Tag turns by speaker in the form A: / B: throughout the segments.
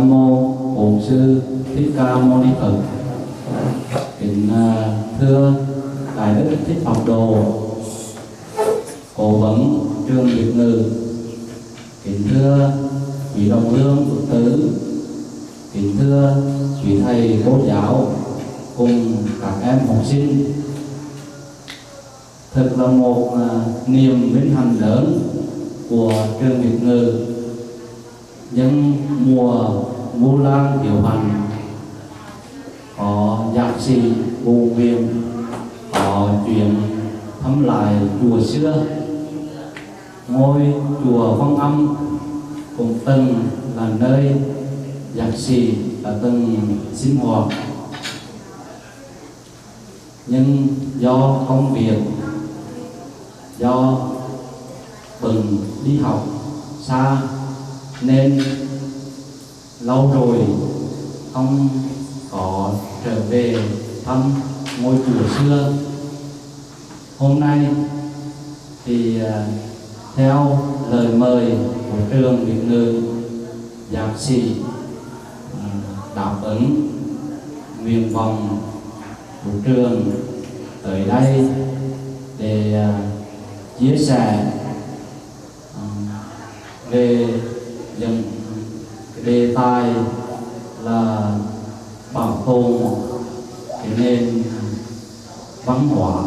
A: Nam mô Bổn Sư Thích Ca Mâu Ni Phật. Kính thưa Đại Đức Thích Học Đồ, Cố vấn trường Việt ngữ. Kính thưa quý đồng lương Phật tử. Kính thưa quý thầy cô giáo cùng các em học sinh. Thật là một niềm vinh hạnh lớn của trường Việt ngữ. Những mùa VuLan diệu hành có nhạc sĩ Vũ Nguyện có chuyện thăm lại chùa xưa. Ngôi chùa Văn Âm cũng từng là nơi nhạc sĩ đã từng sinh hoạt, nhưng do công việc, do bận đi học xa nên lâu rồi ông có trở về thăm ngôi chùa xưa. Hôm nay thì theo lời mời của trường Việt ngữ, nhạc sĩ đáp ứng nguyện vọng của trường tới đây để chia sẻ về những đề tài là bảo tồn cái nền văn hóa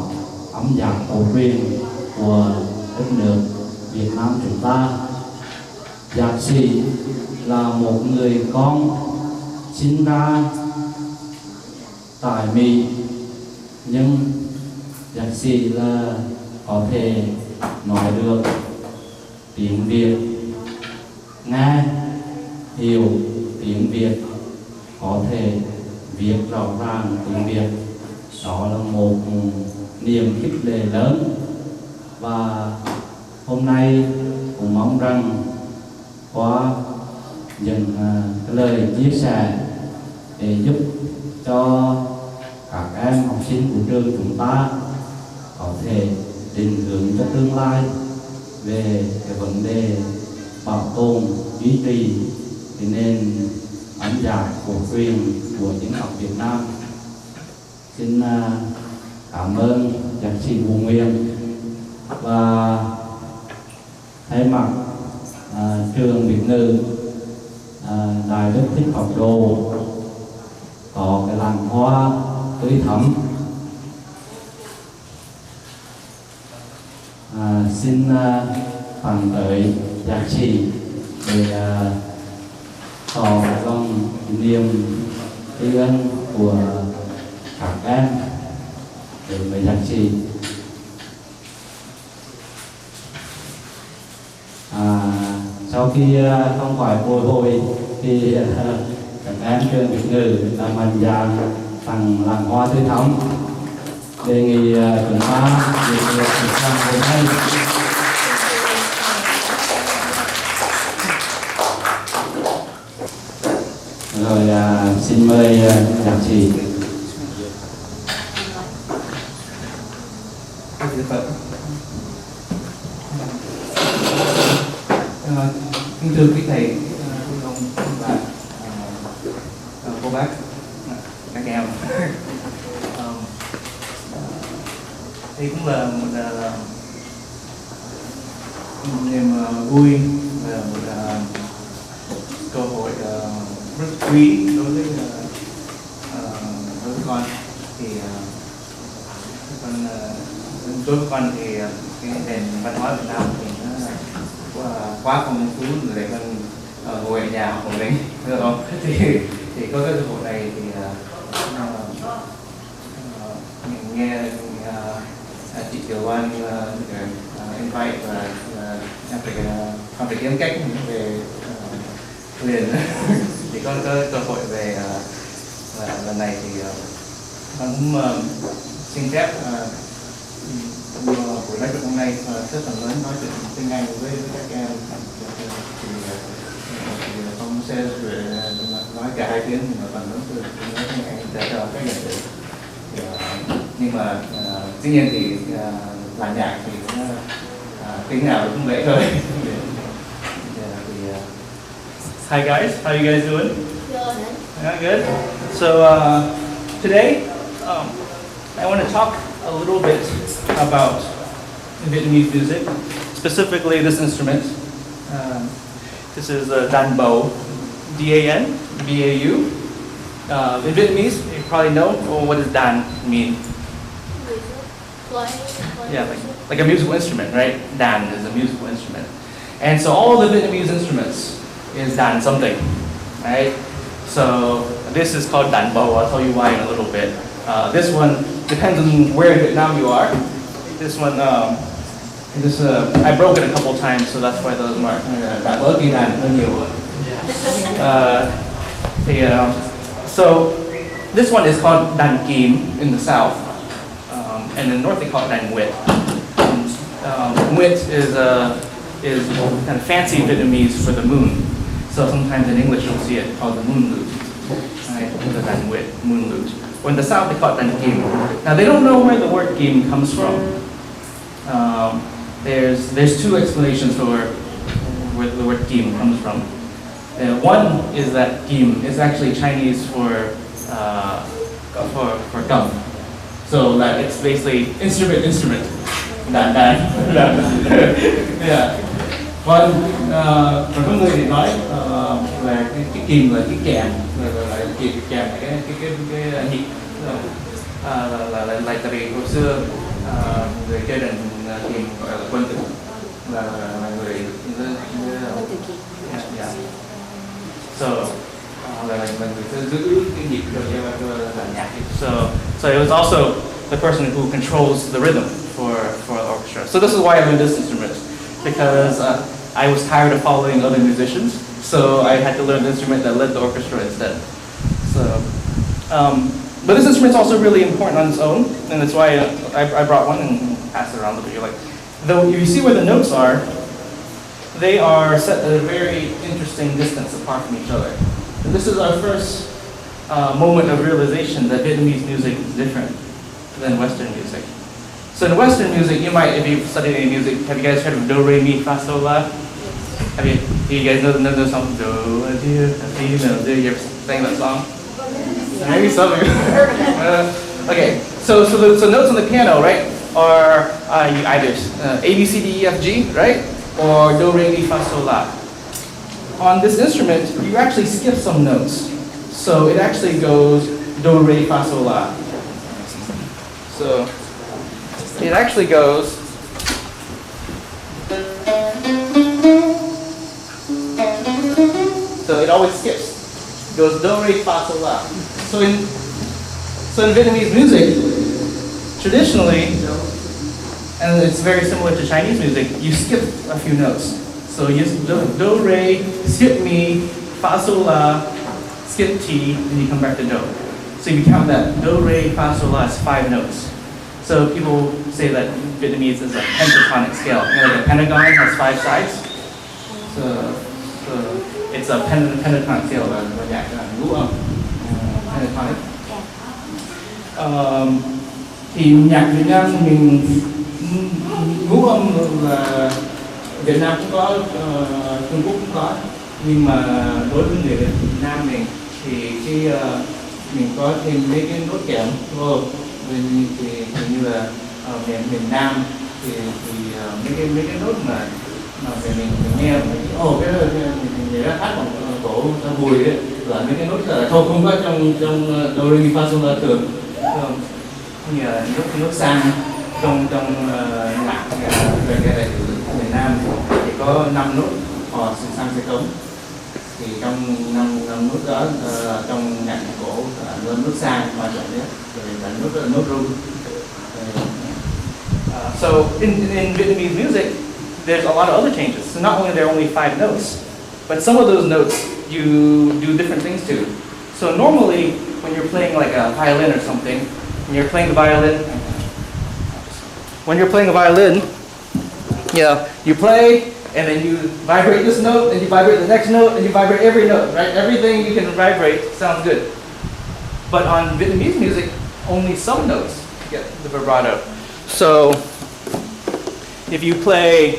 A: âm nhạc cổ truyền của đất nước Việt Nam chúng ta. Nhạc sĩ là một người con sinh ra tại Mỹ, nhưng nhạc sĩ là có thể nói được tiếng Việt, nghe hiểu tiếng Việt, có thể viết rõ ràng tiếng Việt. Đó là một niềm khích lệ lớn, và hôm nay cũng mong rằng qua những lời chia sẻ để giúp cho các em học sinh của trường chúng ta có thể định hướng cho tương lai về cái vấn đề bảo tồn, duy trì cái nền âm nhạc cổ truyền của dân tộc Việt Nam. Xin cảm ơn nhạc sĩ Vũ Nguyện, và thay mặt trường Việt ngữ, Đại Đức Thích Học Đồ có cái làng hoa tươi thắm. Xin tặng tới nhạc sĩ để tỏ lòng niềm tri ân của các em đến với nhạc sĩ. Sau khi không khỏi bồi hồi thì các em trường Việt ngữ đã mạnh dạn tặng làng hoa tươi thắm. Đề nghị chúng ta việc làm hôm nay. Rồi xin mời nhạc sĩ.
B: Kính thưa quý thầy, ông bà, cô bác, các em. Đây cũng là một niềm vui và một cơ hội rất quý đối với con. Thì đối với con thì cái nền văn hóa Việt Nam thì nó quá phong phú để con ngồi ở nhà học một mình, được không? Thì có cái cơ hội này thì mình nghe chị Kiều An invite và em phải kiếm cách về quyền thì có cơ hội về lần này thì con cũng xin phép buổi nói chuyện hôm nay rất là lớn, nói chuyện tiếng Anh với các em thì không sẽ nói cả hai tiếng mà còn nói từ tiếng Anh để cho các nhận được. Nhưng mà tuy nhiên thì làm nhạc thì cũng tiếng nào cũng vậy thôi. Thì
C: Hi guys, how you guys doing?
D: Good.
C: Yeah, good. So today I want to talk a little bit about Vietnamese music, specifically this instrument. This is a Dan Bo, D-A-N, B-A-U. In Vietnamese, you probably know, well, what does Dan mean?
D: Play.
C: Yeah, like a musical instrument, right? Dan is a musical instrument. And so all the Vietnamese instruments is Dan something, right? So this is called Dan Bo. I'll tell you why in a little bit. This one depends on where in Vietnam you are. This one, I broke it a couple times, so that's why those mark. Đã bớt ghi đàn hơi nhiều rồi. So this one is called Dan Kim in the south, and in the north they call it Dan Nguyet. Nguyet is kind of fancy Vietnamese for the moon. So sometimes in English you'll see it called the moon lute, right? The Dan Nguyet, moon lute. Or in the south they call it Dan Kim. Now they don't know where the word Kim comes from. There's two explanations for where the word Kim comes from. One is that Kim is actually Chinese for gum. So that it's basically instrument. Dan. Yeah. Còn có người thì nói là cái kìm là cái kèn, là kèn là cái nhịp, là tại vì hồi xưa người chơi đàn kìm gọi là quân tử, là người so là người giữ cái nhịp cho bản nhạc. So it was also the person who controls the rhythm for the orchestra. So this is why I learned this instrument, because I was tired of following other musicians, so I had to learn the instrument that led the orchestra instead. So, but this instrument is also really important on its own, and that's why I brought one and passed it around. You're like, though if you see where the notes are, they are set at a very interesting distance apart from each other. And this is our first moment of realization that Vietnamese music is different than Western music. So in Western music, you might, if you've studied any music, have you guys heard of do, re, mi, fa, sol, la? Do you guys know the song do, a, do you ever sing that song? Maybe some of you. Okay, so notes on the piano, right, are either A, B, C, D, E, F, G, right, or do, re, mi, fa, sol, la. On this instrument, you actually skip some notes. So it actually goes do, re, fa, sol, la. So it actually goes so it always skips. It goes do, re, fa, sol, la. So in Vietnamese music, traditionally, and it's very similar to Chinese music, you skip a few notes. So you do, re, skip mi, fa, sol, la, skip ti, and you come back to do. So you count that do, re, fa, sol, la is 5 notes. So people say that Vietnamese is a pentatonic scale. You know, like a pentagon has 5 sides. So it's a pentatonic scale, ngũ âm, pentatonic. Thì nhạc Việt Nam mình ngũ âm là Việt Nam cũng có, Trung Quốc cũng có, nhưng mà đối với người Việt Nam mình thì mình có thêm mấy cái nốt kèm vô. Thì như là miền Nam thì mấy cái nốt mà về mình nghe cái đó hát bằng cổ Bùi ấy, là mấy cái nốt là không có trong do, re, mi, fa, sol, la thường, như là nốt sang trong nhạc về cái này của miền Nam thì có 5 nốt hò sang xe cống. Thì trong năm nốt đó trong nhạc cổ là nốt sang mà chọn đấy, rồi là nốt ru. So in Vietnamese music, there's a lot of other changes. So not only there are only 5 notes, but some of those notes you do different things to. So normally when you're playing like a violin or something, when you're playing the violin, yeah, you play. And then you vibrate this note, and you vibrate the next note, and you vibrate every note, right? Everything you can vibrate sounds good. But on Vietnamese music, only some notes get the vibrato. So if you play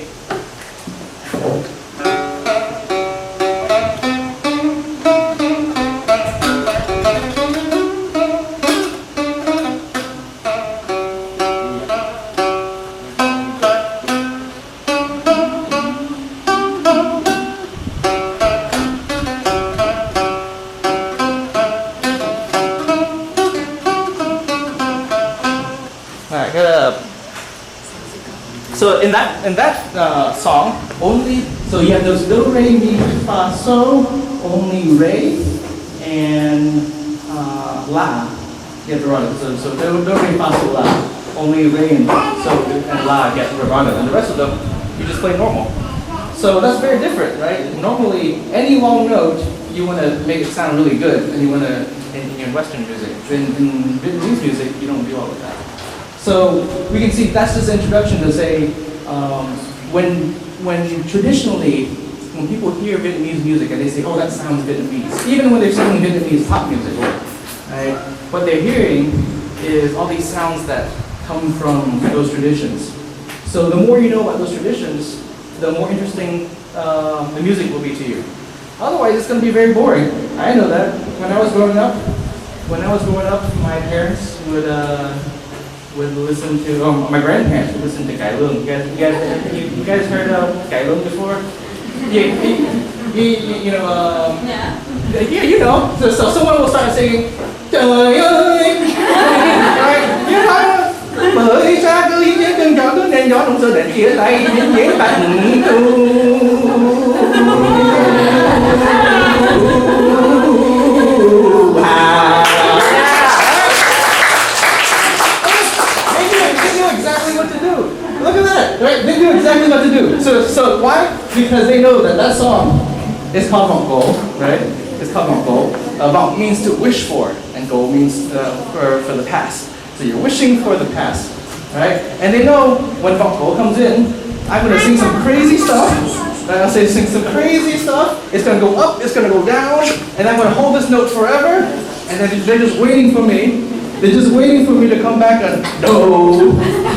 C: So in that song, only so you have those do re mi fa so, only re and la get vibrato. So do re fa so la, only re and so and la get vibrato, and the rest of them you just play normal. So that's very different, right? Normally, any long note you want to make it sound really good, and you want to in Western music. In Vietnamese music, you don't do all of that. So we can see that's just an introduction to say when traditionally when people hear Vietnamese music and they say, oh, that sounds Vietnamese, even when they're singing Vietnamese pop music, right? What they're hearing is all these sounds that come from those traditions. So the more you know about those traditions, the more interesting the music will be to you. Otherwise, it's going to be very boring. I know that. When I was growing up, my parents would listen to, my grandparents would listen to Cải Lương. You guys heard of Cải Lương before? You know, yeah, you know. So someone will start singing, trời ơi, right? You know, bởi xa cứ ý cơn gió cứ nên gió đông sơ định chia tay những diễn tặng tu. Right? They knew exactly what to do. So why? Because they know that song is called vọng cổ, right? It's called vọng cổ. Vọng means to wish for, and cổ means for the past. So you're wishing for the past, right? And they know when vọng cổ comes in, I'm going to sing some crazy stuff. I'll say sing some crazy stuff. It's going to go up, it's going to go down, and I'm going to hold this note forever. And then they're just waiting for me. They're just waiting for me to come back and do,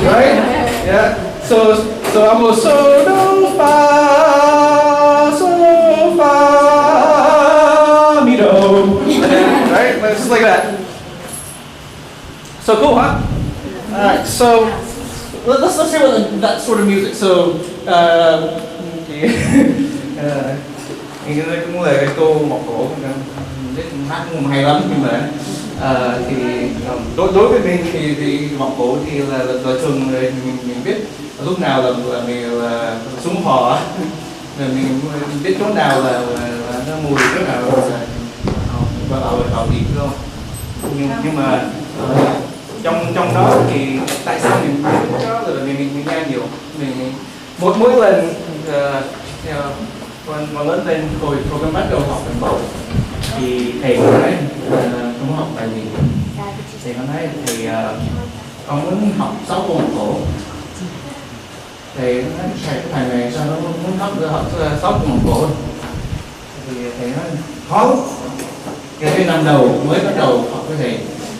C: right? Yeah. So I'm going so do fa mi do, right? Just like that. So cool, huh? All right. So let's hear that sort of music. So cũng là cái cô một cổ hát cũng hay lắm, nhưng mà thì đối với mình thì vọng cổ thì là thường mình biết lúc nào là mình là súng hò, rồi mình biết chỗ nào là nó mùi, chỗ nào là vào điểm không. Nhưng mà trong đó thì tại sao mình đó là mình nghe nhiều, mình mỗi lần còn lớn lên hồi con bắt đầu học bằng bầu thì thầy có nói không học bài gì, thầy có nói thì con muốn học 6 vòng cổ, thì thầy này sao nó muốn học 6 vòng cổ, thì thầy nói khó. Cái năm đầu mới bắt đầu học cái thầy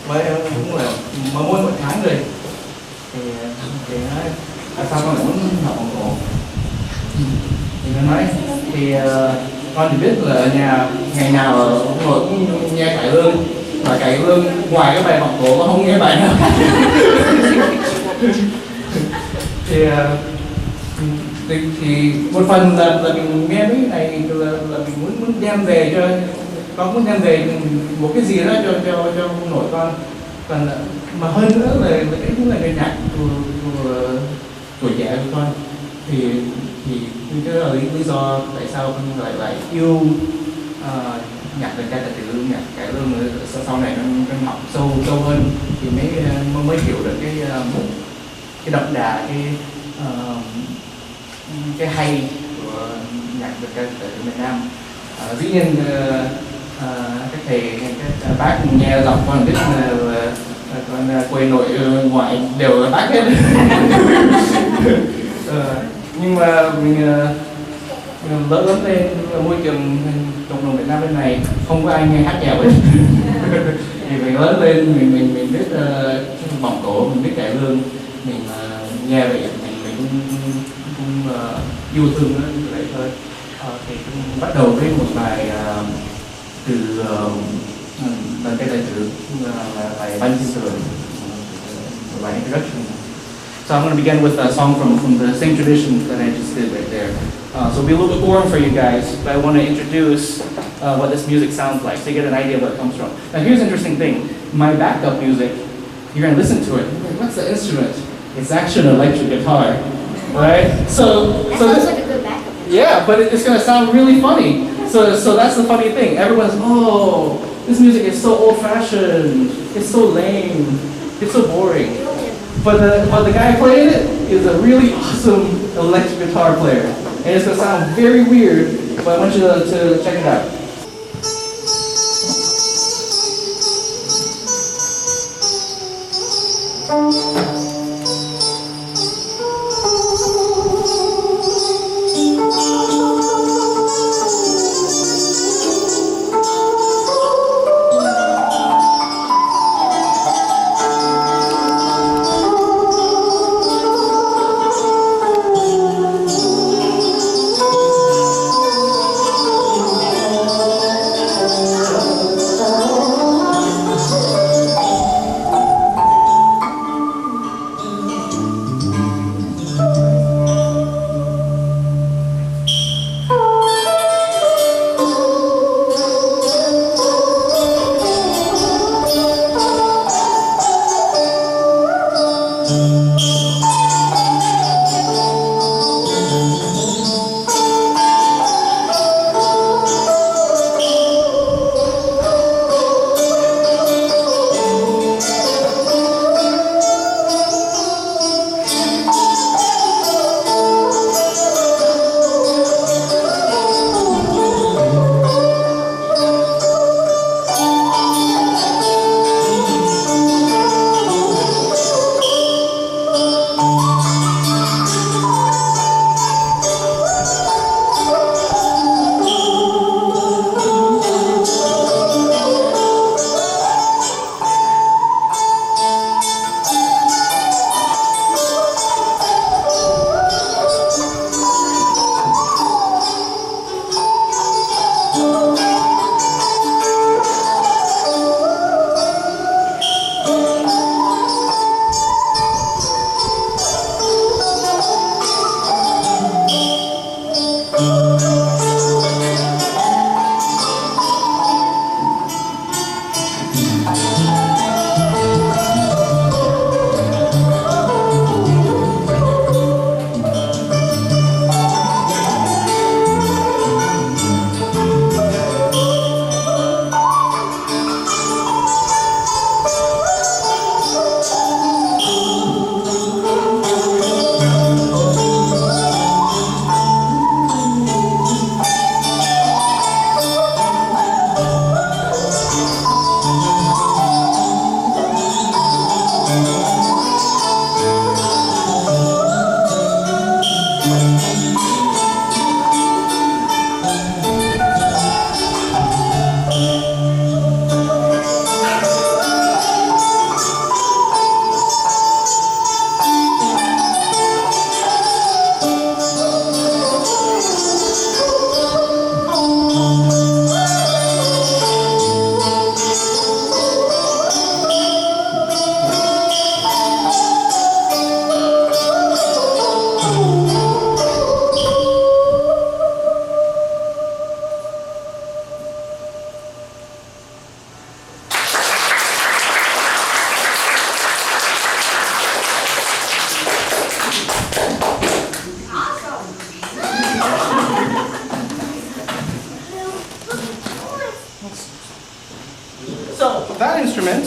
C: mới cũng là mỗi một tháng rồi, thì nói sao con lại muốn học vòng cổ. Thì nó nói thì con chỉ biết là ở nhà ngày nào cũng ngồi cũng nghe Cải Lương, và Cải Lương ngoài cái bài vọng cổ con không nghe bài nào. thì một phần là mình nghe cái này là mình muốn đem về cho con, muốn đem về một cái gì đó cho nội con, còn mà hơn nữa là cái cũng là cái nhạc của tuổi trẻ của con, thì cái là lý do tại sao con lại yêu nhạc dân ca tài tử, nhạc Cải Lương. Sau này con học sâu hơn thì mới hiểu được cái đậm đà, cái hay của nhạc dân ca tài tử miền Nam. Dĩ nhiên các thầy, các bác nghe giọng con biết là con quê nội ngoại đều là bác hết. Nhưng mà mình lớn lên môi trường cộng đồng Việt Nam bên này không có ai nghe hát nhạc hết. Thì mình lớn lên mình biết vọng cổ, mình biết Cải Lương, mình nghe vậy mình cũng yêu thương nó vậy thôi. Thì cũng bắt đầu với một bài từ lần cái tài tử là bài Văn Thiên Tường, bài Introduction. So I'm going to begin with a song from the same tradition that I just did right there. So it'll be a little bit boring for you guys, but I want to introduce what this music sounds like so you get an idea of where it comes from. Now here's an interesting thing. My backup music, you're going to listen to it. What's the instrument? It's actually an electric guitar.
A: right? So
D: That
A: so
D: sounds
A: this,
D: like a good backup.
A: yeah, but it's gonna sound really funny. So that's the funny thing. Everyone's, oh, this music is so old-fashioned. It's so lame. It's so boring. But the guy playing it is a really awesome electric guitar player, and it's gonna sound very weird. But I want you to check it out. So that instrument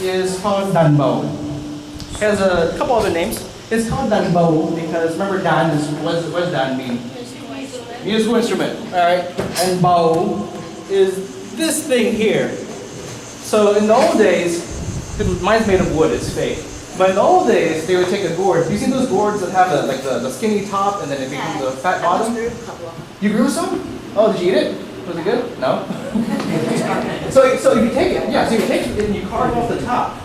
A: is called danbo. It has a couple other names. It's called danbo because remember dan is what does dan mean? Musical instrument. All right, and bow is this thing here. So in the old days, mine's made of wood. It's fake. But in the old days, they would take a gourd. You seen those gourds that have the skinny top and then it becomes the fat bottom? You grew some? Oh, did you eat it? Was it good? No? so if you take it, yeah, so you take it and you carve off the top,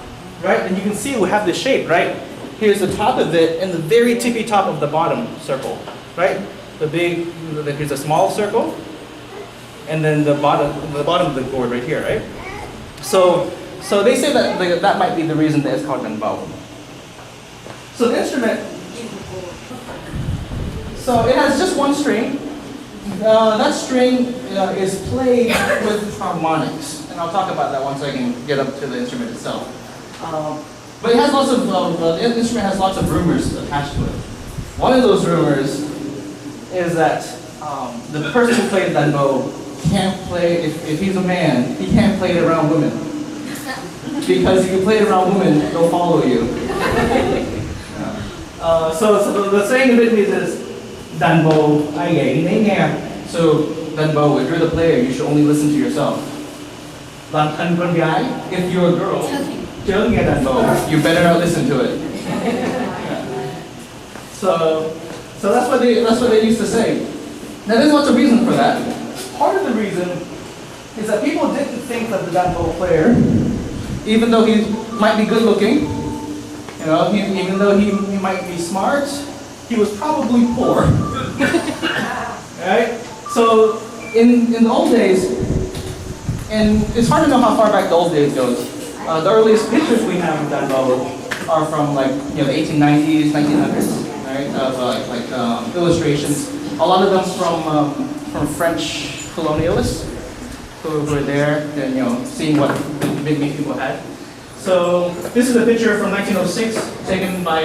A: right? And you can see we have this shape, right? Here's the top of it and the very tippy top of the bottom circle, right? Here's a small circle, and then the bottom of the gourd right here, right? So they say that that might be the reason that it's called danbo. So the instrument, so it has just one string. That string is played with harmonics, and I'll talk about that once I can get up to the instrument itself. But it has lots of the instrument has lots of rumors attached to it.
C: One of those rumors is that the person who plays danbo can't play, if he's a man, he can't play it around women. Because if you play it around women, they'll follow you. So the saying in Vietnamese is danbo ai gậy nấy nghe. So danbo, if you're the player, you should only listen to yourself. Làm thân con gái, if you're a girl, chớ nghe danbo, you better not listen to it. So that's what they used to say. Now there's lots of reason for that. Part of the reason is that people didn't think that the danbo player, even though he might be good looking, you know, even though he might be smart, he was probably poor. Right? So in the old days, and it's hard to know how far back the old days goes. The earliest pictures we have of danbo are from like the 1890s, 1900s. Right, of illustrations. A lot of them from French colonialists who were there, and seeing what the big people had. So this is a picture from 1906, taken by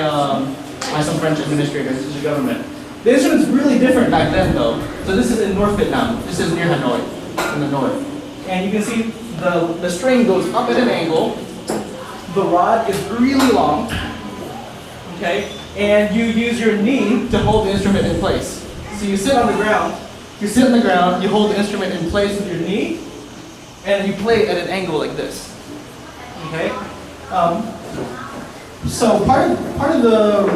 C: some French administrators to the government. The instrument's really different back then, though. So this is in North Vietnam. This is near Hanoi, in the north, and you can see the string goes up at an angle. The rod is really long. Okay. And you use your knee to hold the instrument in place. So you sit on the ground, you hold the instrument in place with your knee, and you play at an angle like this. Okay? So part of the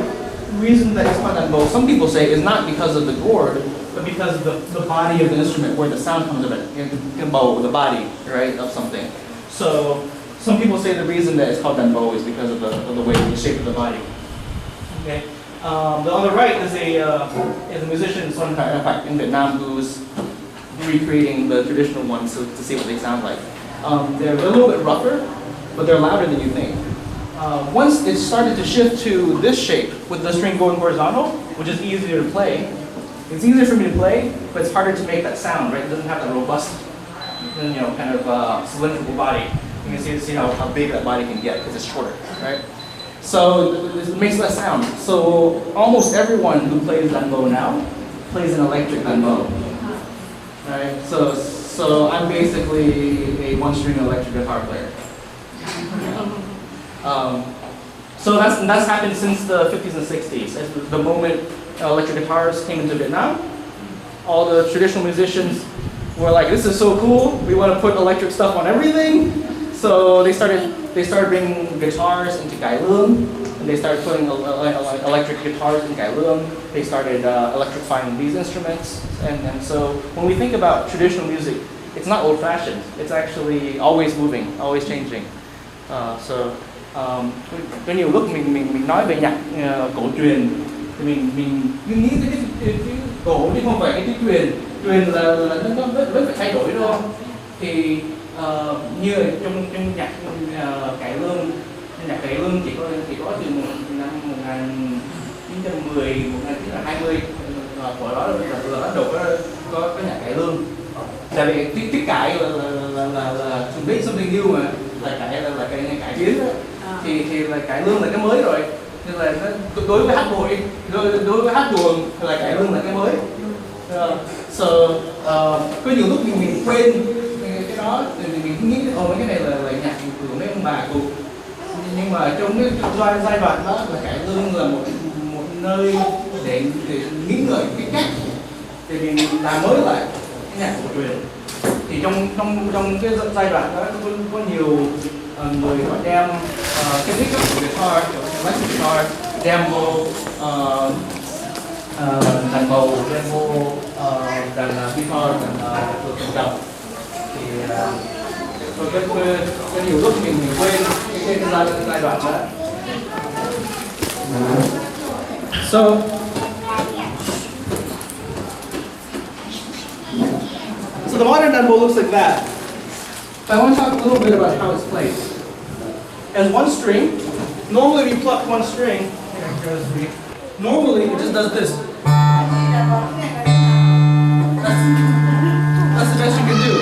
C: reason that it's called danbo, some people say, is not because of the gourd, but because of the body of the instrument, where the sound comes of it. Danbo, the body, right, of something. So some people say the reason that it's called danbo is because of the way, the shape of the body. Okay. On the right is a musician in Vietnam who's recreating the traditional ones to see what they sound like. They're a little bit rougher, but they're louder than you think. Once it started to shift to this shape with the string going horizontal, which is easier to play, it's easier for me to play, but it's harder to make that sound. Right? It doesn't have that robust, kind of cylindrical body. You can see how big that body can get because it's shorter, right? So it makes less sound. So almost everyone who plays danbo now plays an electric danbo. Right? So I'm basically a one-string electric guitar player. So that's happened since the 50s and 60s. As the moment electric guitars came into Vietnam, all the traditional musicians were like, "This is so cool. We want to put electric stuff on everything." So they started bringing guitars into cải lương, and they started putting electric guitars in cải lương. They started electrifying these instruments, and so when we think about traditional music, it's not old-fashioned. It's actually always moving, always changing. Có nhiều lúc mình nói về nhạc cổ truyền thì mình nghĩ cái cổ chứ không phải cái truyền là nó vẫn phải thay đổi đúng không? Thì như trong nhạc cải lương chỉ có từ năm 1910, 1920 hồi đó là bắt đầu có nhạc cải lương. Tại vì tiết cải là to make something new mà, là cải tiến đó. Thì là cải lương là cái mới rồi, nên là đối với hát bội, đối với hát tuồng là cải lương là cái mới. Có nhiều lúc mình quên cái đó, thì mình nghĩ mấy cái này là nhạc của mấy ông bà cụ, nhưng mà trong cái giai đoạn đó là cải lương là một nơi để nghĩ ngợi cái cách để mình làm mới lại cái nhạc cổ truyền. Thì trong cái giai đoạn đó có nhiều người họ đem cái thích của guitar, electric guitar, đem vô đàn bầu, đem vô đàn guitar, đàn đồng. Thì có nhiều lúc mình quên cái giai đoạn đó. So the modern danbo looks like that. But I want to talk a little bit about how it's played. As one string, normally we pluck one string, normally it just does this. That's the best you can do.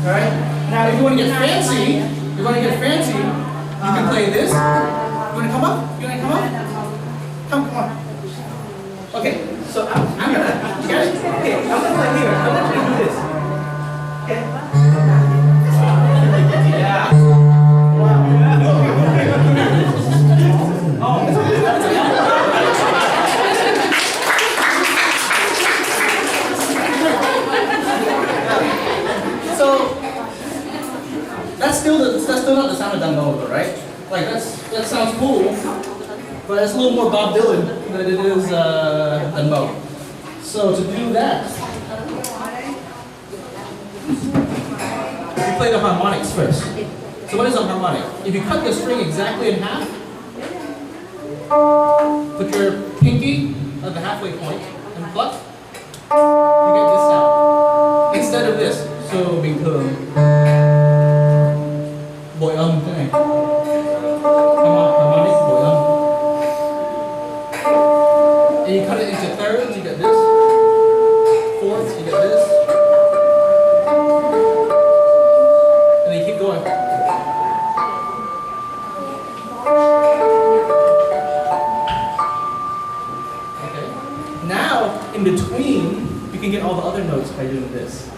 C: Alright? Now if you want to get fancy, you can play this. You want to come up? Come on.
B: So I'm gonna, you guys, okay, I'm gonna play here. I want you to do this. Okay? Yeah. Wow. Oh, it's okay. So that's still not the sound of Dumbo, right? Like that sounds cool, but it's a little more Bob Dylan than it is Dumbo. So to do that, we play the harmonics first. So what is a harmonic? If you cut the string exactly in half, put your pinky at the halfway point and pluck, you get this sound. Instead of this. So bình thường bội âm thế này. Harmonic bội âm. And you cut it into thirds, you get this. Fourths, you get this. And then you keep going. Okay. Now, in between, you can get all the other notes by doing this.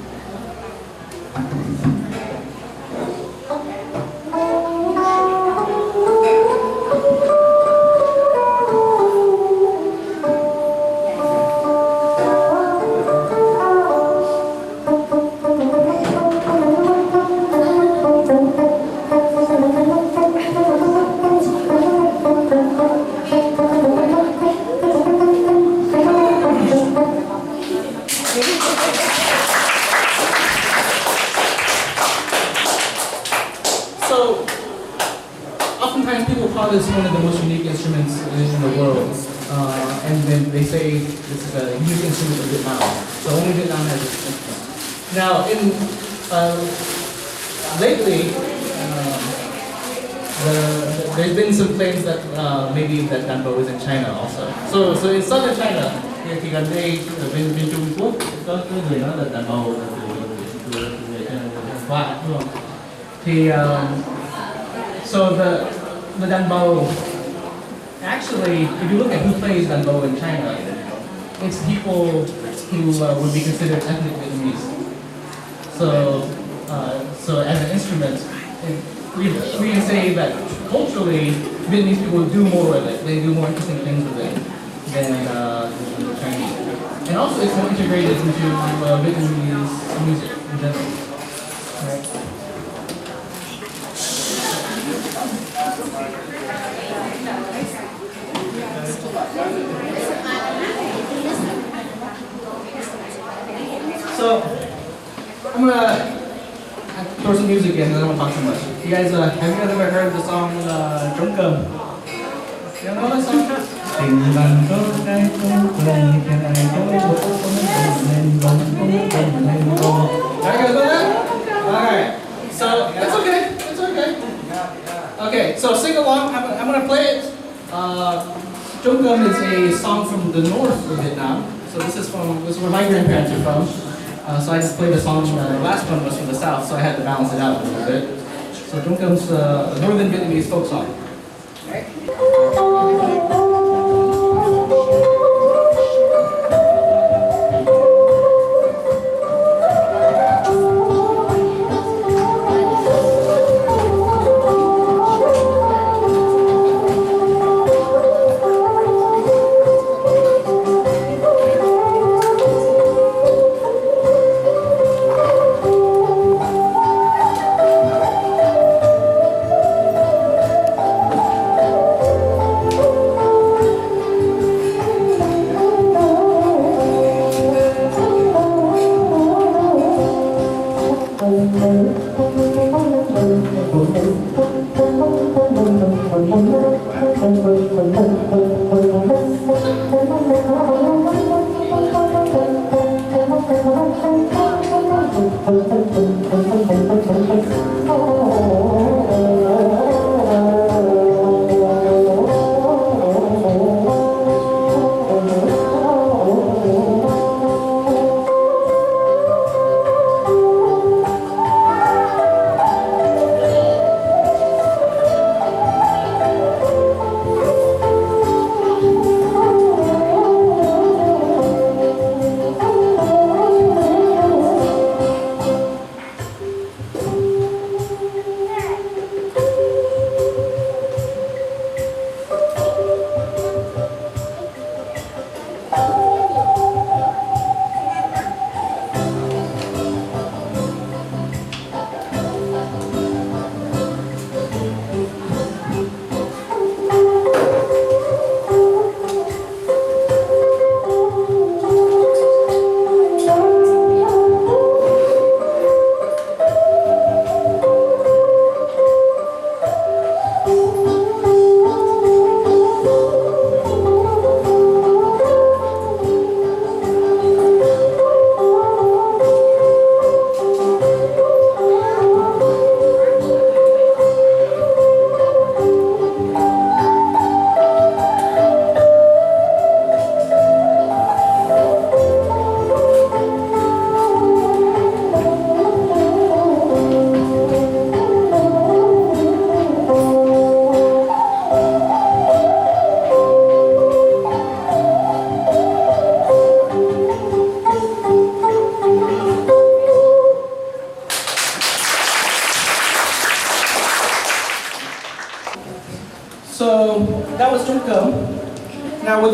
B: So, oftentimes people call this one of the most unique instruments in the world. And then they say this is a unique instrument of Vietnam. So only Vietnam has this instrument. Now, lately, there's been some claims that maybe that Danbo is in China also. So in southern China, thì gần đây ở bên Trung Quốc có người nói là Danbo là từ Hoa, đúng không? Thì so the Danbo, actually, if you look at who plays Danbo in China, it's people who would be considered ethnic Vietnamese. So as an instrument, we can say that culturally, Vietnamese people do more with it. They do more interesting things with it than the Chinese. And also, it's more integrated into Vietnamese music in general. Right? So, I'm gonna throw some music in, and I don't want to talk too much. You guys, have you guys ever heard the song Truong? You know that song? Are you guys know that? Alright. So, that's okay. That's okay. Okay, so sing along. I'm gonna play it. Truong is a song from the north of Vietnam. So this is where my grandparents are from. So I just played a song, the last one was from the south, so I had to balance it out a little bit. So Truong's a northern Vietnamese folk song. Okay.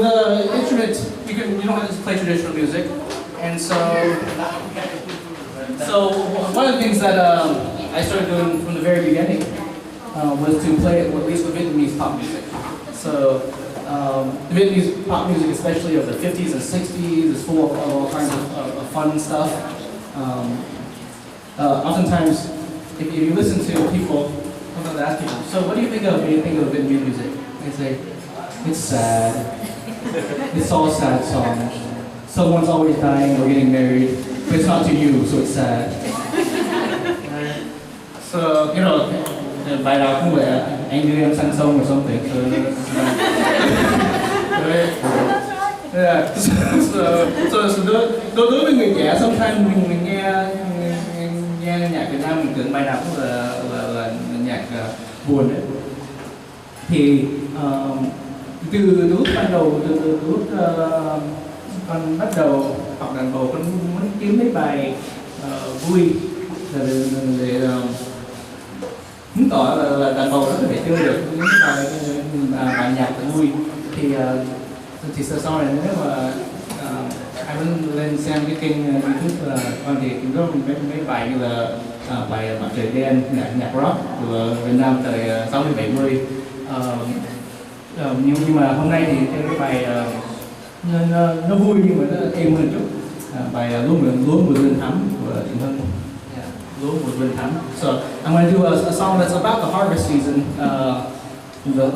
C: the instrument, you don't have to play traditional music, and so one of the things that I started doing from the very beginning was to play at least with Vietnamese pop music. So the Vietnamese pop music, especially of the 50s and 60s, is full of all kinds of fun stuff. Oftentimes, if you listen to people, sometimes I ask people, so what do you think of when you think of Vietnamese music? They say, it's sad. It's all sad songs. Someone's always dying or getting married, but it's not to you, so it's sad. So, you know, bài nào cũng vậy, anh đưa em sang sông or something. Đối với người trẻ, sometimes mình nghe nhạc Việt Nam mình tưởng bài nào cũng là nhạc buồn đấy. Thì từ lúc ban đầu, từ lúc con bắt đầu học đàn bầu, con muốn kiếm mấy bài vui để chứng tỏ là đàn bầu nó có thể chơi được những bài nhạc vui. Thì sau này nếu mà ai muốn lên xem cái kênh YouTube là con thì cũng có mấy bài như là bài Mặt Trời Đen, nhạc rock của Việt Nam thời 60-70. Nhưng mà hôm nay thì cái bài nó vui nhưng mà nó êm hơn chút, bài lúa mùa vườn thắm của Trịnh Hưng. Lúa mùa vườn thắm. So I'm going to do a song that's about the harvest season. The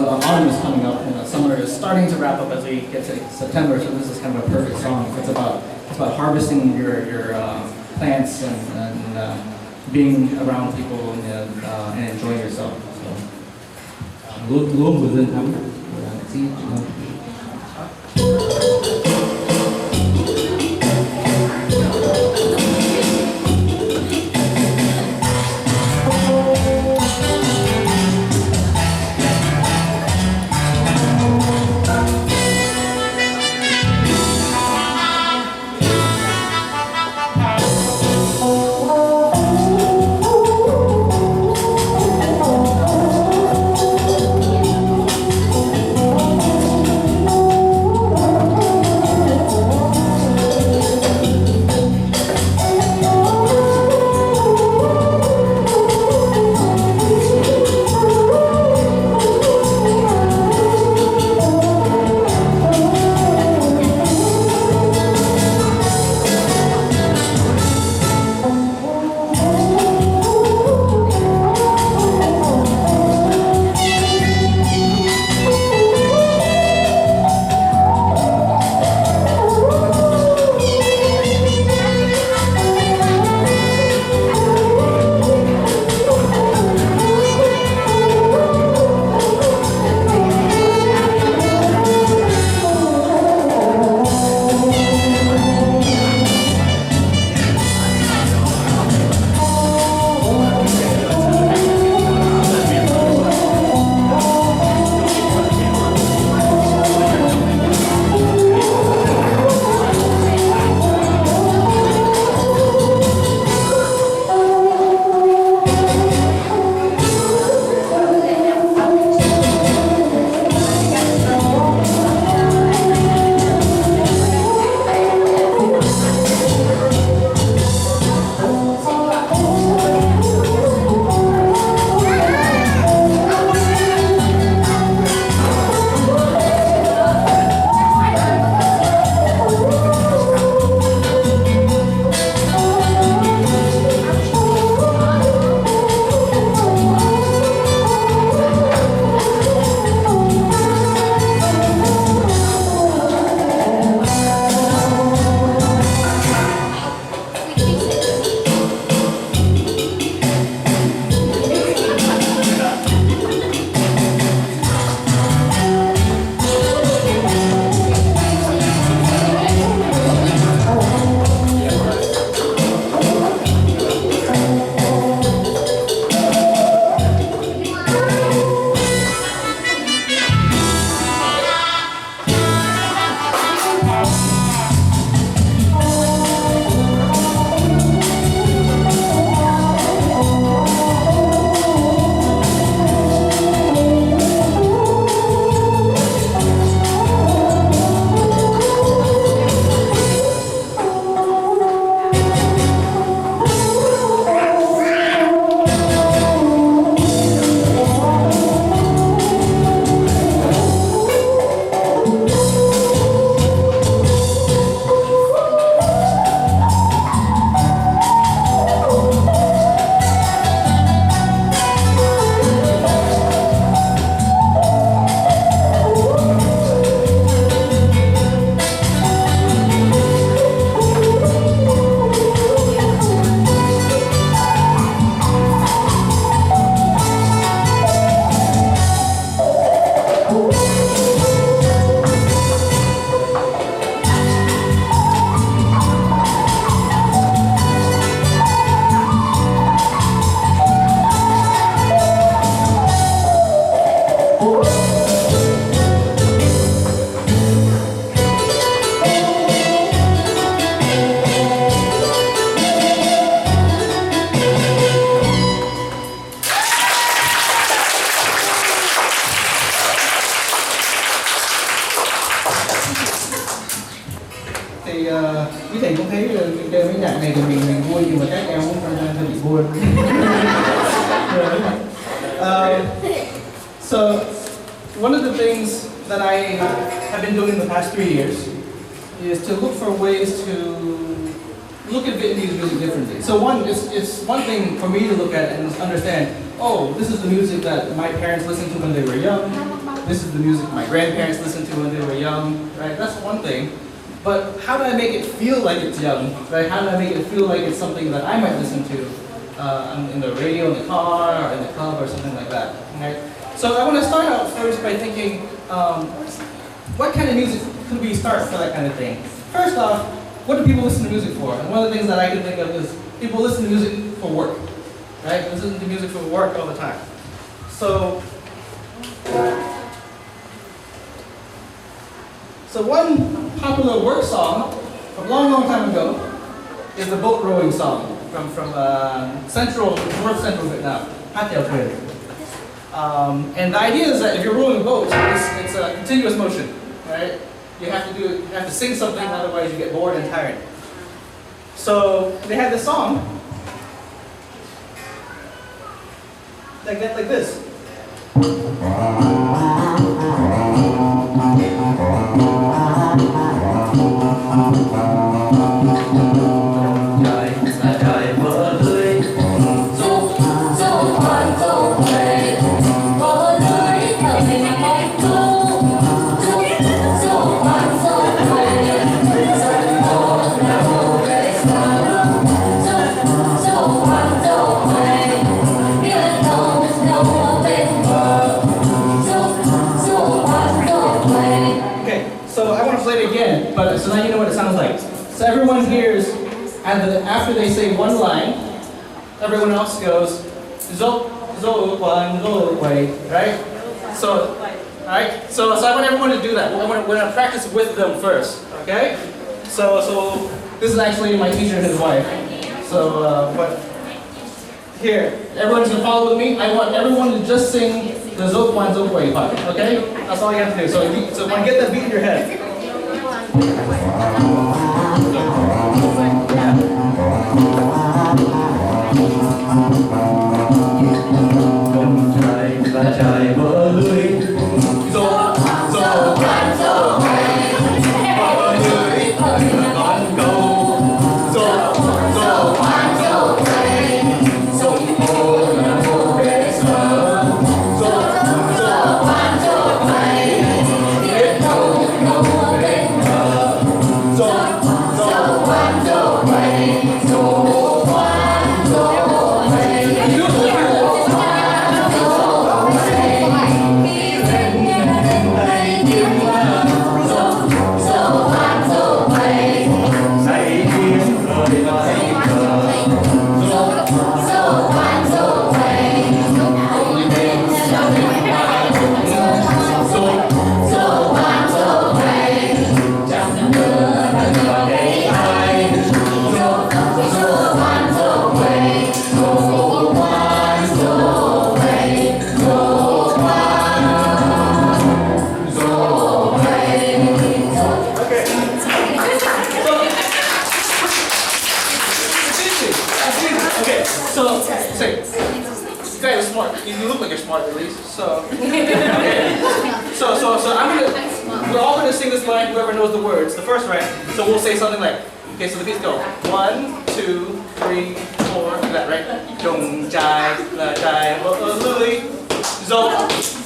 C: autumn is coming up, and the summer is starting to wrap up as we get to September. So this is kind of a perfect song. It's about harvesting your plants and being around people and enjoying yourself. So lúa mùa vườn thắm.
E: Hãy subscribe cho kênh Ghiền Mì Gõ để không bỏ lỡ
B: Thì quý thầy cũng thấy cái mấy nhạc này thì mình vui, nhưng mà các em cũng hơi bị buồn. So one of the things that I have been doing in the past 3 years is to look for ways to look at Vietnamese music differently. So it's one thing for me to look at and understand, oh, this is the music that my parents listened to when they were young. This is the music my grandparents listened to when they were young, right? That's one thing. But how do I make it feel like it's young, right? How do I make it feel like it's something that I might listen to in the radio, in the car, or in the club, or something like that, right? So I want to start out first by thinking, what kind of music could we start for that kind of thing? First off, what do people listen to music for? And one of the things that I can think of is people listen to music for work, right? Listen to music for work all the time. So one popular work song from a long, long time ago is the boat rowing song from North Central Vietnam, Hát Chèo Thuyền. And the idea is that if you're rowing a boat, it's a continuous motion, right? You have to sing something, otherwise you get bored and tired. So they had this song that get like this. But so now you know what it sounds like. So everyone hears, after they say one line, everyone else goes, zo, zo, one, zo, way, right? So, alright? So I want everyone to do that. We're going to practice with them first, okay? So this is actually my teacher and his wife. So, but here, everyone's going to follow with me. I want everyone to just sing the zo, one, zo, way part, okay? That's all you have to do. So when you get that beat in your head.
A: Trời vỡ lưới dô dô quan dô hay vỡ lưới con câu dô dô quan dô hay sông hồ là hồ bể sơ dô dô quan dô hay biết đâu đâu bên bờ dô dô quan dô hay dô quan dô hay.
B: You look like you're smart at least. So, okay. So we're all gonna sing this line. Whoever knows the words, the first line. So we'll say something like, okay. So the beats go 1, 2, 3, 4. Like that, right? Dong chai la chai vỡ lưới zo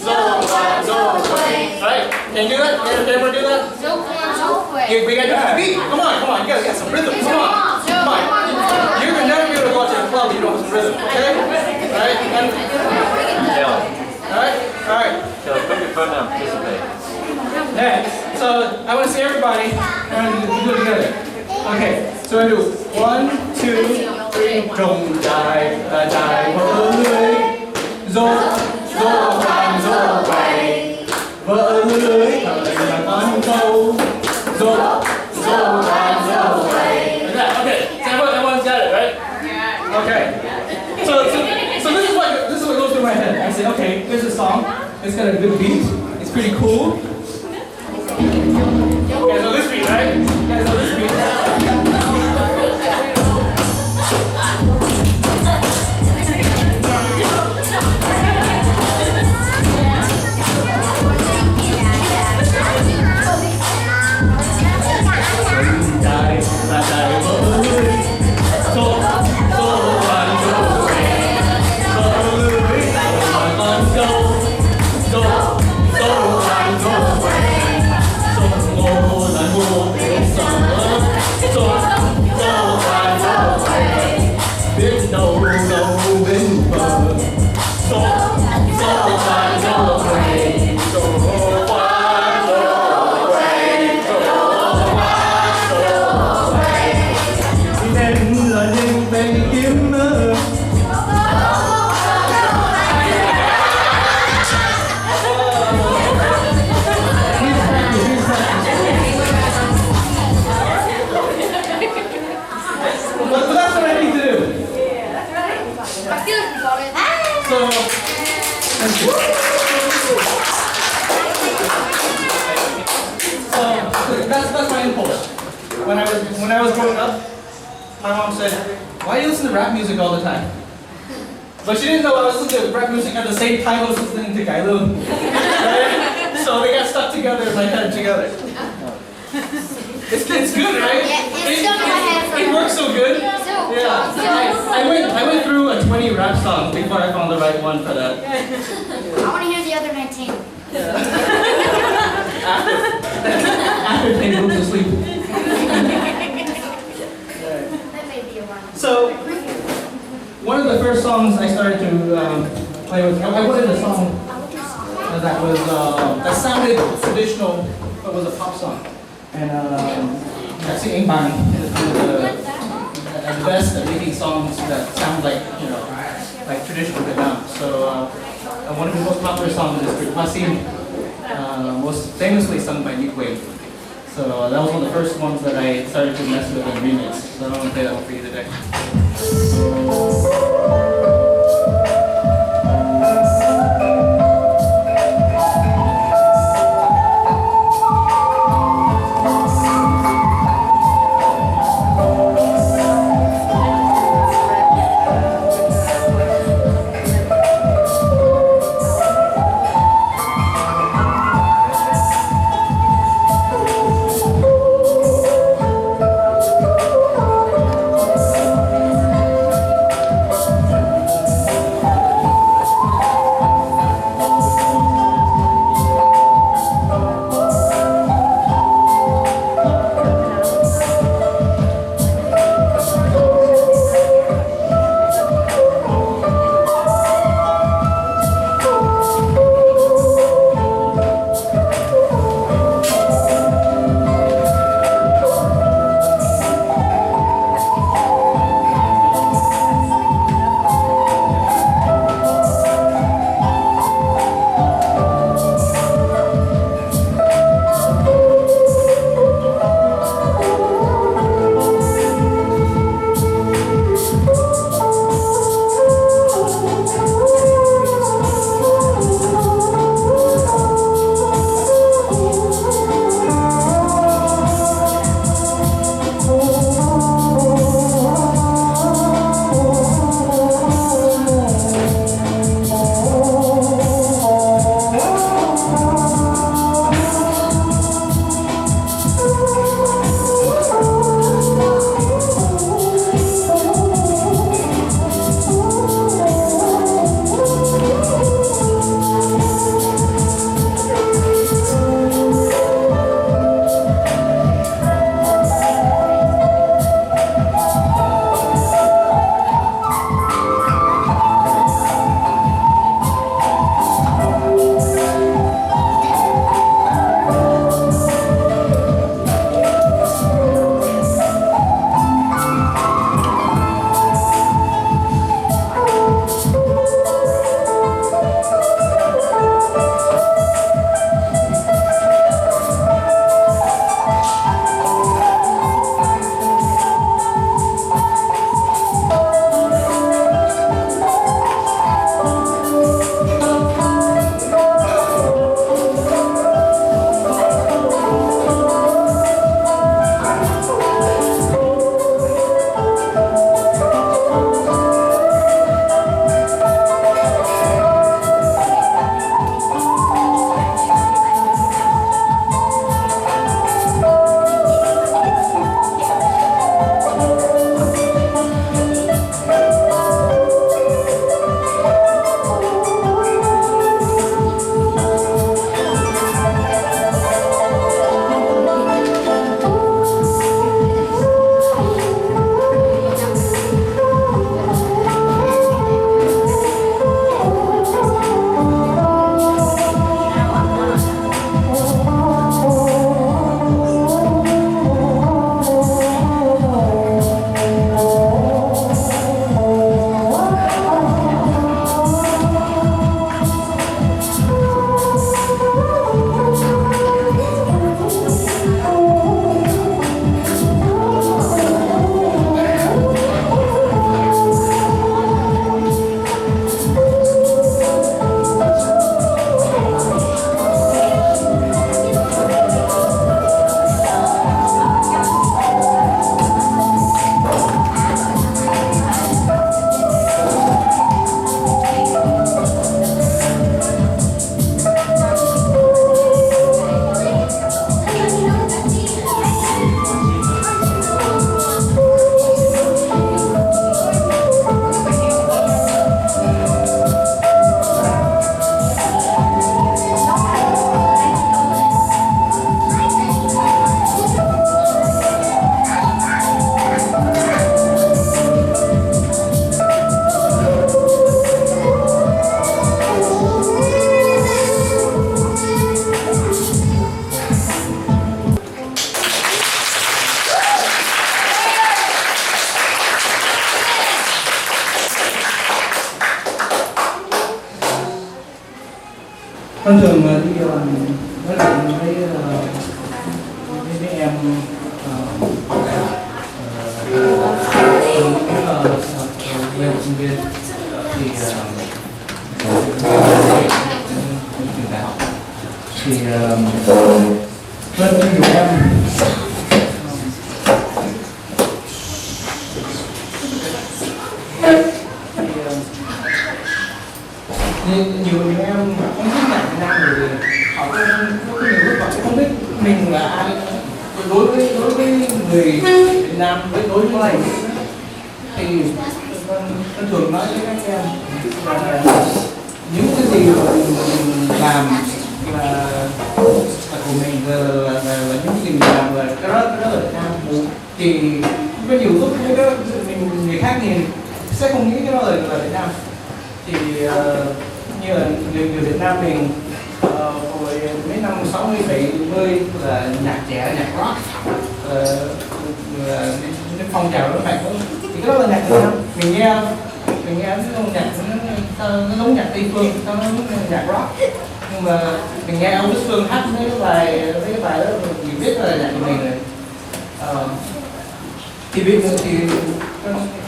B: zo wa zo quay. Right? Can you do that? Can everyone do that? We gotta do the beat. Come on. You gotta get some rhythm. Come on. You're gonna never be able to go out to a club if you don't have some rhythm. Okay? Alright? Alright.
E: So put your phone down, participate.
B: Yeah. So I want to see everybody and do it together. Okay. So I do 1, 2, 3. Trong dài là dài vỡ lưới, dô dô vàng dô quay, vỡ lưới thời là con câu, dô dô vàng dô quay. Okay. So everyone's got it, right? Okay. So this is what goes through my head. I say, okay, here's a song. It's got a good beat. It's pretty cool.
C: right? You guys know this beat. But that's what I need to do.
D: I feel like you got it.
C: So, thank you. So that's my impulse. When I was growing up, my mom said, "Why do you listen to rap music all the time?" But she didn't know I was listening to rap music at the same time I was listening to Gailun. Right? So they got stuck together in my head together. It's good, right?
D: Yeah, it's stuck in my head for
C: It works so good. Yeah. I went through a 20 rap songs before I found the right one for that.
D: I want to hear the other 19.
C: After they go to sleep.
D: That may be a one.
C: So, one of the first songs I started to play with, I wanted a song that was that sounded traditional, but was a pop song. And actually, Ingman is the best at making songs that sound like like traditional Vietnam. So one of the most popular songs is Pasim, most famously sung by Nick Wave. So that was one of the first ones that I started to mess with and remix. So I'm gonna play that one for you today.
B: Con thường mà đi với lại mấy em về sinh viên thì trường đại học thì rất nhiều em nhiều em không thích nhạc Việt Nam rồi họ có nhiều lúc họ không biết mình là ai đối với người Việt Nam đối với mình thì con thường nói với các em là những cái gì mà mình làm là của mình là những gì mình làm là cái đó là Việt Nam thì có nhiều lúc cái đó mình người khác nhìn sẽ không nghĩ cái đó là Việt Nam thì như là người Việt Nam mình hồi mấy năm 60, 70 là nhạc trẻ, nhạc rock những phong trào nó mạnh hơn thì cái đó là nhạc Việt Nam mình nghe cái nhạc nó giống nhạc Tây phương, nó giống nhạc rock nhưng mà mình nghe ông Đức Phương hát mấy cái bài đó mình biết là nhạc của mình rồi thì bây giờ thì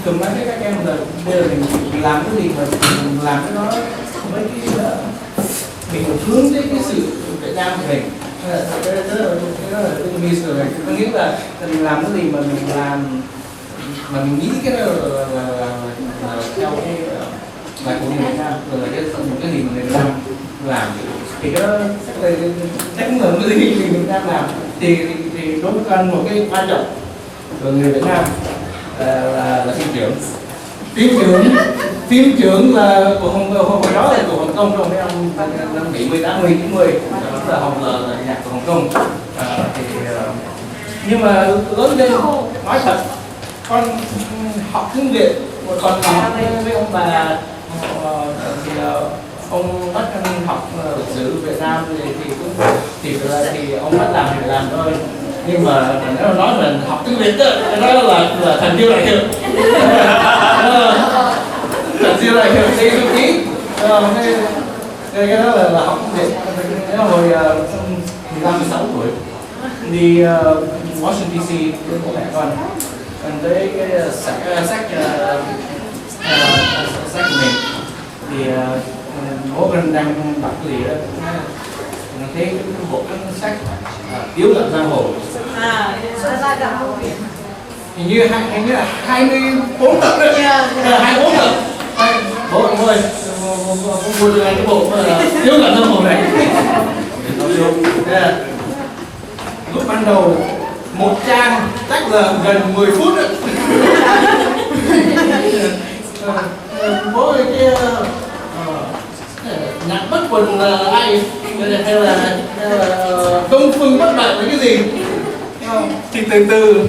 B: thường nói với các em là bây giờ mình làm cái gì mà mình làm cái đó với cái mình hướng tới cái sự Việt Nam của mình cái đó là Vietnamese rồi có nghĩa là mình làm cái gì mà mình làm mà mình nghĩ cái đó là theo cái là của người Việt Nam rồi là cái gì mà người Việt Nam làm thì cái đó chắc cũng là cái gì người Việt Nam làm thì đối với con một cái quan trọng của người Việt Nam là phim trưởng là của hồi đó là của Hồng Kông trong cái năm 70, 80, 90 đó là nhạc của Hồng Kông nhưng mà lớn lên nói thật con học tiếng Việt còn học với ông bà thì ông bắt con học lịch sử Việt Nam thì ông bắt làm thì làm thôi nhưng mà nếu nói mình học tiếng Việt đó là thành tiêu đại hiệu thành tiêu đại hiệu đi du ký cái đó là học tiếng Việt nếu hồi 15-16 tuổi đi Washington DC với bố mẹ con tới cái sách của mình thì bố con đang đọc cái gì đó thấy cái bộ sách Tiếu Lợn Giang Hồ hình như là 24 tập đấy 24 tập bố ơi bố mua cho anh cái bộ Tiếu Lợn Giang Hồ này lúc ban đầu một trang chắc là gần 10 phút đấy bố ơi cái nhạc bất quần là ai hay là công phương bất bại là cái gì thì từ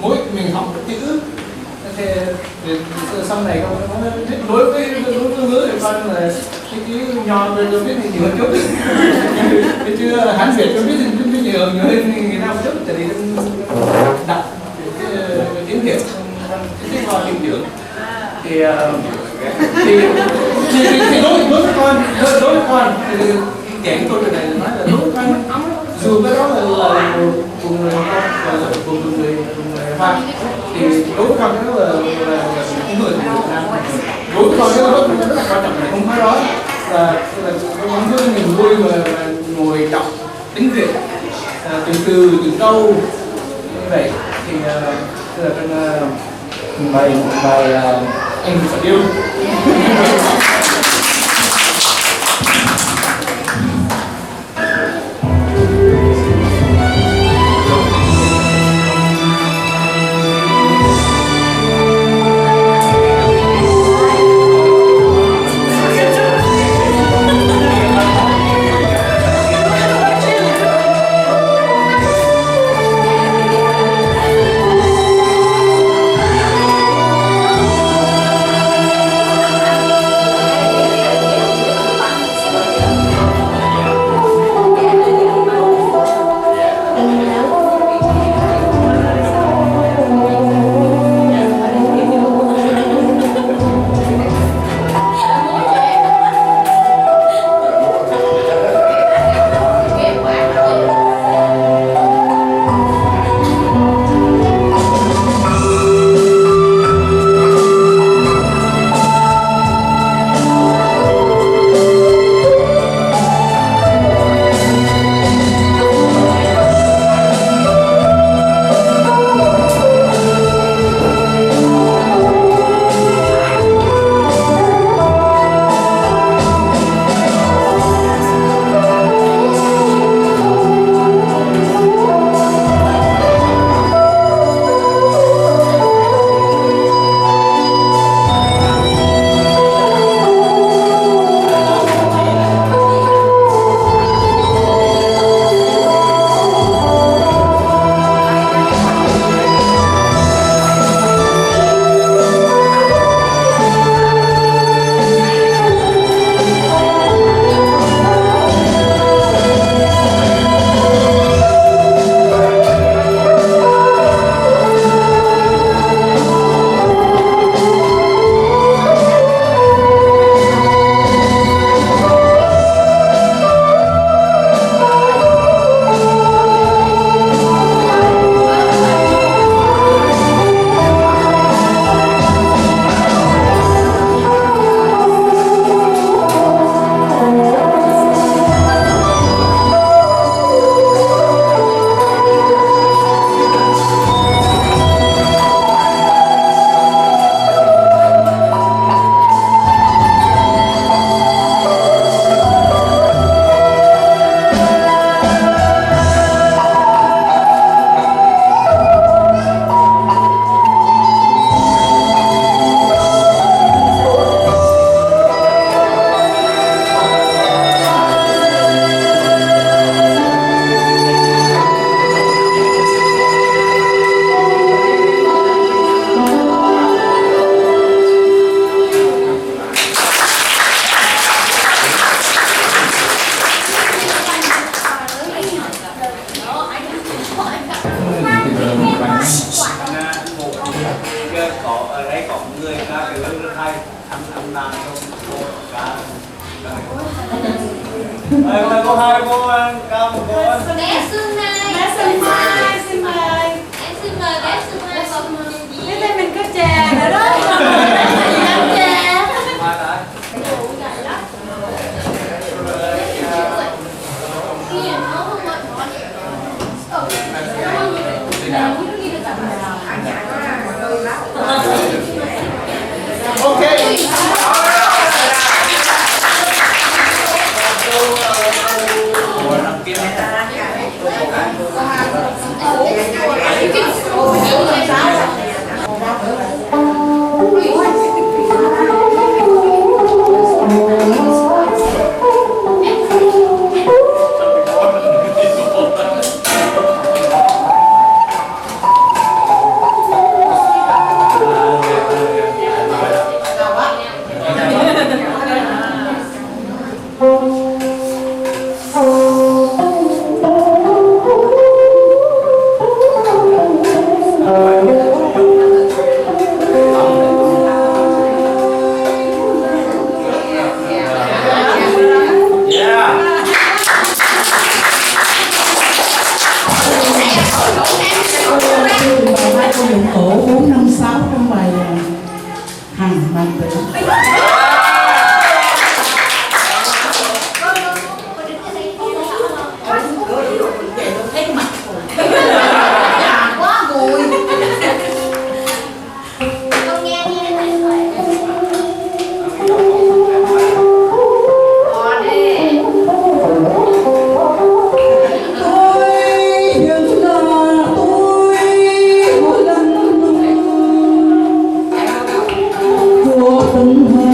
B: mỗi mình học chữ thì sau này con đối với ngữ thì con là cái chữ nho tôi biết thì nhiều hơn chút cái chữ Hán Việt tôi biết thì nhiều hơn người Nam chút tại vì đọc tiếng Việt cái kho tìm trưởng thì đối với con kể cái câu chuyện này nói là đối với con dù cái đó là cùng người Hoa thì đối với con cái đó là những người Việt Nam đối với con cái đó rất là quan trọng là không phải đó là có những niềm vui mà ngồi đọc tiếng Việt từ câu như vậy thì là con bài anh phải yêu cô hai cô cao một cô ơi.
D: Bé Sương Mai.
F: Bé Sương Mai, xin mời.
D: Em xin mời bé Sương Mai vào mời gì?
F: Đến đây mình có trà nữa đó.
D: Làm trà.
B: Mai tại.
G: dụng cụ 4, 5, 6 trong bài hàng bàn tử.
F: Quá vui.
D: Con nghe đi.
G: Hãy subscribe cho kênh Ghiền Mì Gõ để không bỏ lỡ những video hấp dẫn.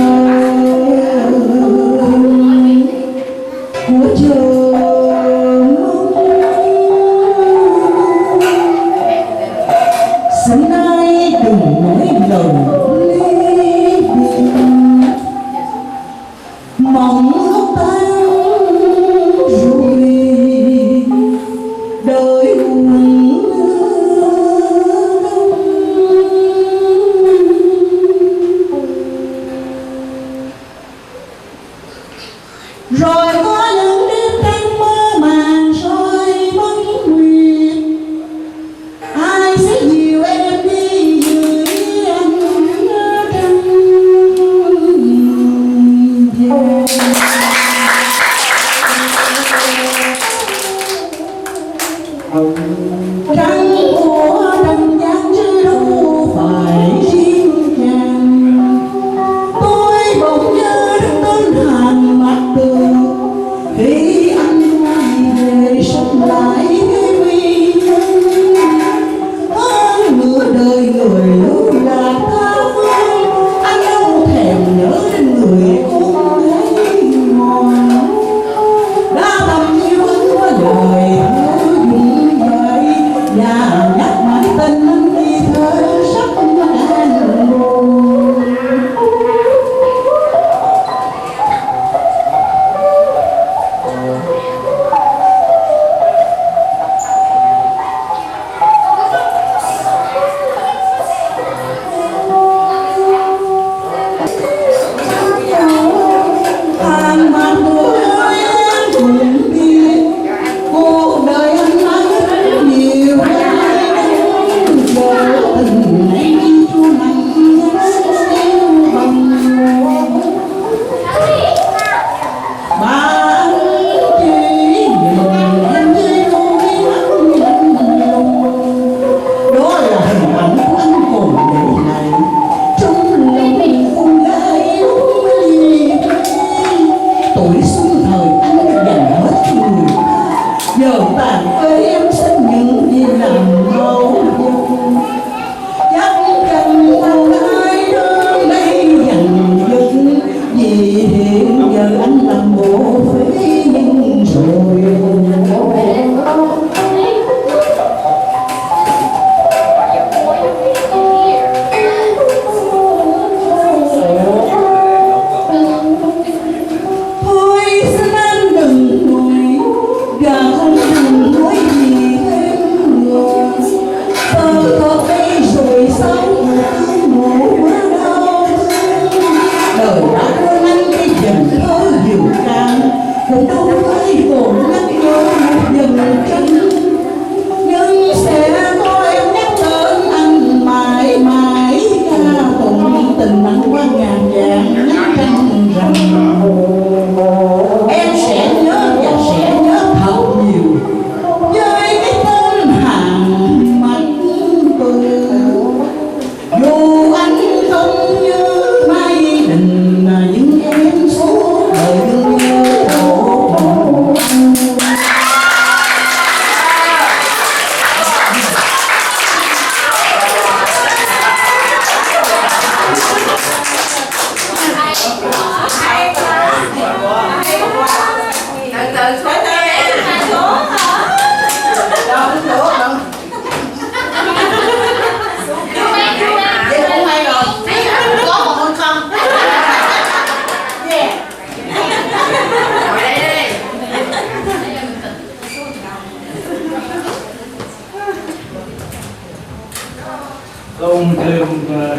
C: ông kêu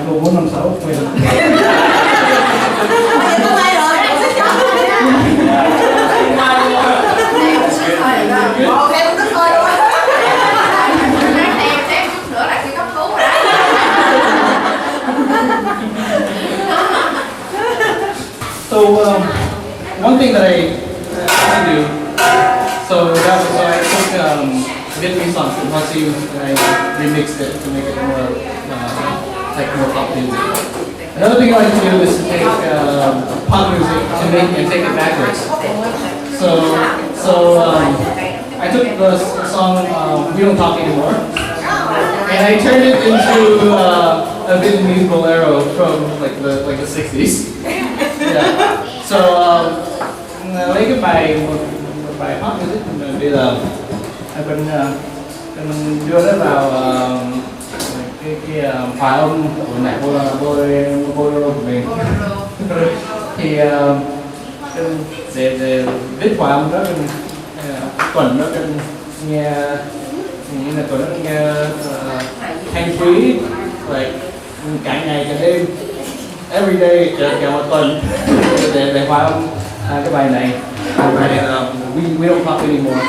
C: câu 456 quên rồi.
F: Không ai rồi, em sẽ chọn rồi đó. Ồ, em cũng thôi luôn.
D: Em chút nữa là khi cấp cứu rồi đó.
C: So one thing that I do, so I took Vietnamese songs from Hasiu and I remixed it to make it more like more pop music. Another thing I like to do is to take pop music and take it backwards. So I took the song "We Don't Talk Anymore" and I turned it into a Vietnamese bolero from like the 60s. Yeah. So lấy cái một bài pop music bây giờ cần đưa nó vào cái hòa âm của nãy bolero của mình thì để viết hòa âm đó cần tuần nó cần nghe như là tuần nó nghe thanh thúy like cả ngày cả đêm every day cả một tuần để hòa âm cái bài này we don't talk anymore.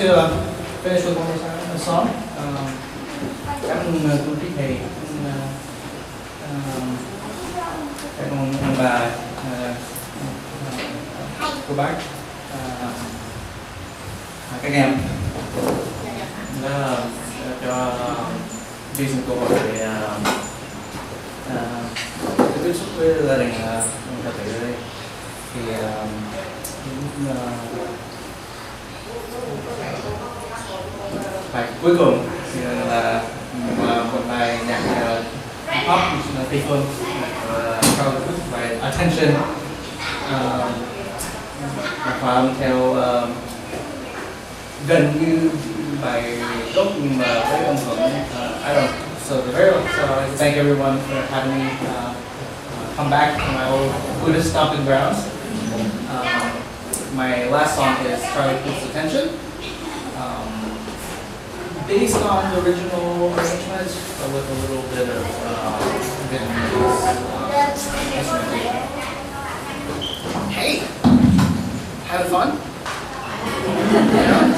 C: to finish with one more song. Cảm ơn quý thầy, các ông bà, cô bác, các em đã cho đi xin câu hỏi về tiếp xúc với gia đình Phật tử ở đây. Thì bài cuối cùng thì là một bài nhạc pop Tây phương, bài Attention, hòa âm theo gần như bài gốc nhưng mà với âm hưởng I don't. So I'd like to thank everyone for having me come back to my old Buddhist stomping grounds. My last song is Charlie Puth's Attention. Based on the original arrangements, but with a little bit of Vietnamese instrumentation. Hey, having fun? Yeah.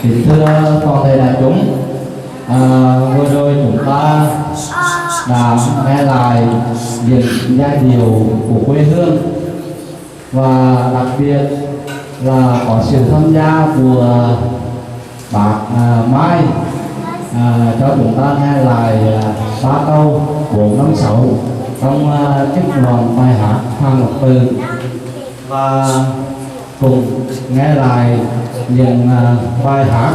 A: Kính thưa toàn thể đại chúng, vừa rồi chúng ta đã nghe lại những giai điệu của quê hương, và đặc biệt là có sự tham gia của bác Mai cho chúng ta nghe lại 3 câu 4, 5, 6 trong trích đoạn bài hát Hàng Ngọc Từ, và cùng nghe lại những bài hát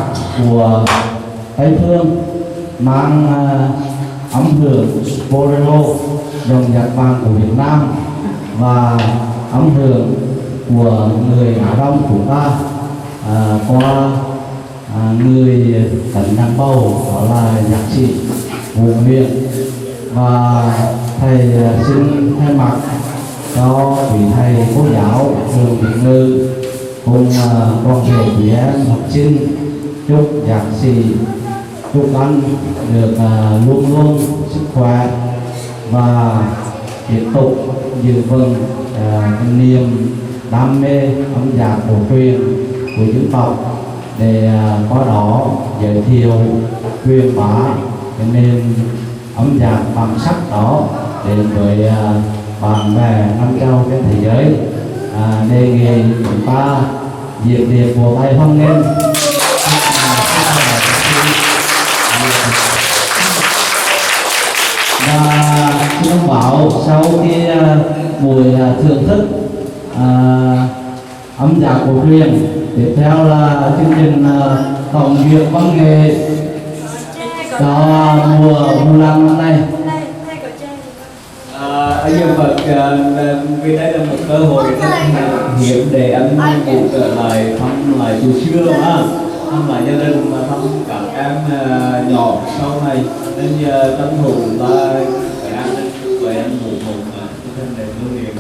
A: của Tây Phương mang âm hưởng bolero dòng nhạc vàng của Việt Nam và âm hưởng của người Á Đông chúng ta qua người tấn đàn bầu, đó là nhạc sĩ VuLan. Và thầy xin thay mặt cho vị thầy cô giáo trường Việt ngữ cùng toàn thể quý em học sinh chúc nhạc sĩ, chúc anh được luôn luôn sức khỏe và tiếp tục giữ vững niềm đam mê âm nhạc cổ truyền của dân tộc, để qua đó giới thiệu truyền bá cái nền âm nhạc bản sắc đó đến với bạn bè năm châu trên thế giới. Đề nghị chúng ta diễn điệp của bài hoan nghênh. Và xin thông báo sau khi buổi thưởng thức âm nhạc cổ truyền, tiếp theo là chương trình tổng duyệt văn nghệ cho mùa VuLan năm nay.
H: Anh nhân vật vì đây là một cơ hội rất hiếm để anh cũng trở lại thăm lại tuổi xưa, mà thăm lại gia đình, mà thăm các em nhỏ sau này, nên tranh thủ ta phải ăn với anh một thân để lưu niệm.